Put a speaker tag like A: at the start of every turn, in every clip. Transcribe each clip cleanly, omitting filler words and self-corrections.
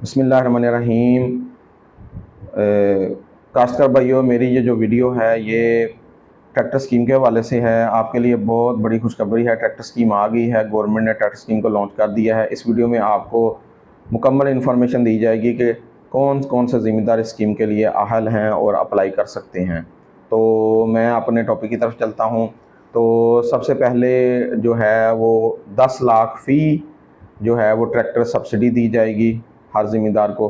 A: बिस्मिल्लाहिर्रहमानिर्रहीम। काश्तकार भाइयों, मेरी ये जो वीडियो है ये ट्रैक्टर स्कीम के हवाले से है। आपके लिए बहुत बड़ी खुशखबरी है, ट्रैक्टर स्कीम आ गई है। गवर्नमेंट ने ट्रैक्टर स्कीम को लॉन्च कर दिया है। इस वीडियो में आपको मुकम्मल इन्फॉर्मेशन दी जाएगी कि कौन कौन से ज़िम्मेदार इस स्कीम के लिए अहल हैं और अप्लाई कर सकते हैं। तो मैं अपने टॉपिक की तरफ चलता हूँ। तो सबसे पहले जो है वो 10 लाख फ़ी जो है वो ट्रैक्टर सब्सिडी दी जाएगी हर ज़िम्मेदार को,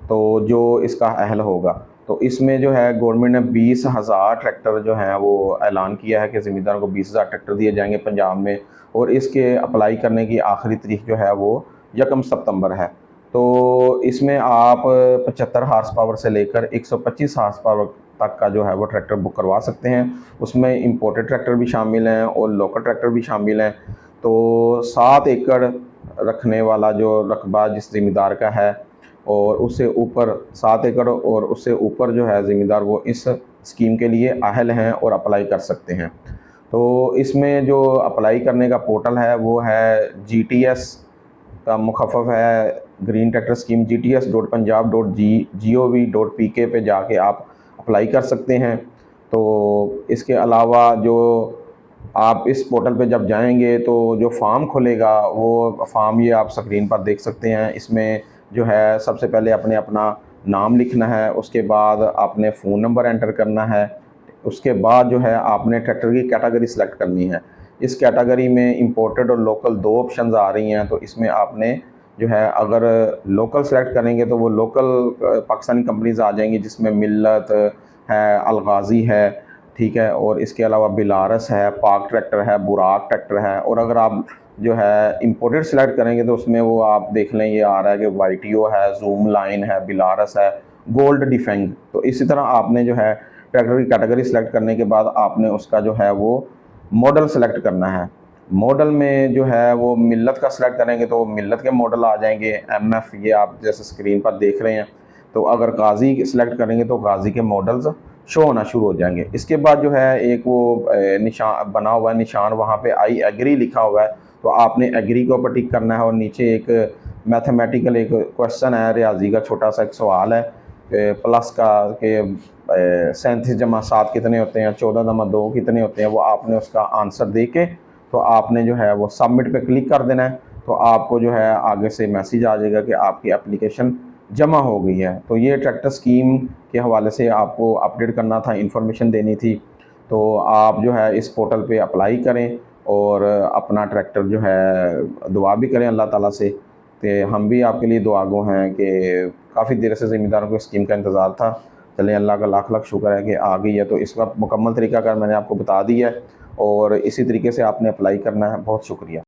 A: तो जो इसका अहल होगा। तो इसमें जो है गवर्नमेंट ने 20,000 ट्रैक्टर जो हैं वो ऐलान किया है कि ज़िम्मेदारों को 20,000 ट्रैक्टर दिए जाएंगे पंजाब में, और इसके अप्लाई करने की आखिरी तारीख जो है वो 1 सितंबर है। तो इसमें आप 75 हार्स पावर से लेकर 125 हार्स पावर तक का जो है वो ट्रैक्टर बुक करवा सकते हैं। उसमें इंपोर्टेड ट्रैक्टर भी शामिल हैं और लोकल ट्रैक्टर भी शामिल हैं। तो 7 एकड़ रखने वाला जो रकबा जिस ज़िम्मेदार का है और उससे ऊपर 7 एकड़ और उससे ऊपर जो है ज़िम्मेदार, वो इस स्कीम के लिए अहल हैं और अप्लाई कर सकते हैं। तो इसमें जो अप्लाई करने का पोर्टल है वो है GTS का मुखफ़फ़ है ग्रीन ट्रैक्टर स्कीम, gts.punjab.gov.pk पे जाके आप अप्लाई कर सकते हैं। तो इसके अलावा जो आप इस पोर्टल पे जब जाएंगे तो जो फॉर्म खुलेगा वो फॉर्म ये आप स्क्रीन पर देख सकते हैं। इसमें जो है सबसे पहले आपने अपना नाम लिखना है, उसके बाद आपने फ़ोन नंबर एंटर करना है, उसके बाद जो है आपने ट्रैक्टर की कैटेगरी सेलेक्ट करनी है। इस कैटेगरी में इंपोर्टेड और लोकल 2 ऑप्शंस आ रही हैं। तो इसमें आपने जो है अगर लोकल सेलेक्ट करेंगे तो वो लोकल पाकिस्तानी कंपनीज़ आ जाएंगी, जिसमें मिल्लत है, अलगाज़ी है, ठीक है, और इसके अलावा बिलारस है, पाक ट्रैक्टर है, बुराक ट्रैक्टर है। और अगर आप जो है इंपोर्टेड सेलेक्ट करेंगे तो उसमें वो आप देख लें, ये आ रहा है कि वाईटीओ है, जूम लाइन है, बिलारस है, गोल्ड डिफेंग। तो इसी तरह आपने जो है ट्रैक्टर की कैटेगरी सेलेक्ट करने के बाद आपने उसका जो है वो मॉडल सेलेक्ट करना है। मॉडल में जो है वो मिल्लत का सेलेक्ट करेंगे तो मिल्लत के मॉडल आ जाएंगे, MF, ये आप जैसे स्क्रीन पर देख रहे हैं। तो अगर गाज़ी सेलेक्ट करेंगे तो गाज़ी के मॉडल्स शो होना शुरू हो जाएंगे। इसके बाद जो है एक वो निशान बना हुआ है, निशान, वहाँ पे आई एग्री लिखा हुआ है, तो आपने एग्री के ऊपर टिक करना है। और नीचे एक मैथमेटिकल एक क्वेश्चन है, रियाजी का छोटा सा एक सवाल है, प्लस का के 37 + 7 कितने होते हैं, 14 + 2 कितने होते हैं, वो आपने उसका आंसर दे के तो आपने जो है वो सबमिट पे क्लिक कर देना है। तो आपको जो है आगे से मैसेज आ जाएगा कि आपकी एप्लीकेशन जमा हो गई है। तो ये ट्रैक्टर स्कीम के हवाले से आपको अपडेट करना था, इन्फॉर्मेशन देनी थी। तो आप जो है इस पोर्टल पे अप्लाई करें और अपना ट्रैक्टर जो है दुआ भी करें अल्लाह ताला से कि हम भी आपके लिए दुआगो हैं कि काफ़ी देर से ज़िम्मेदारों को स्कीम का इंतज़ार था। चलें, अल्लाह का लाख लाख शुक्र है कि आ गई है। तो इसका मुकम्मल तरीक़ाकार मैंने आपको बता दिया है और इसी तरीके से आपने अप्लाई करना है। बहुत शुक्रिया।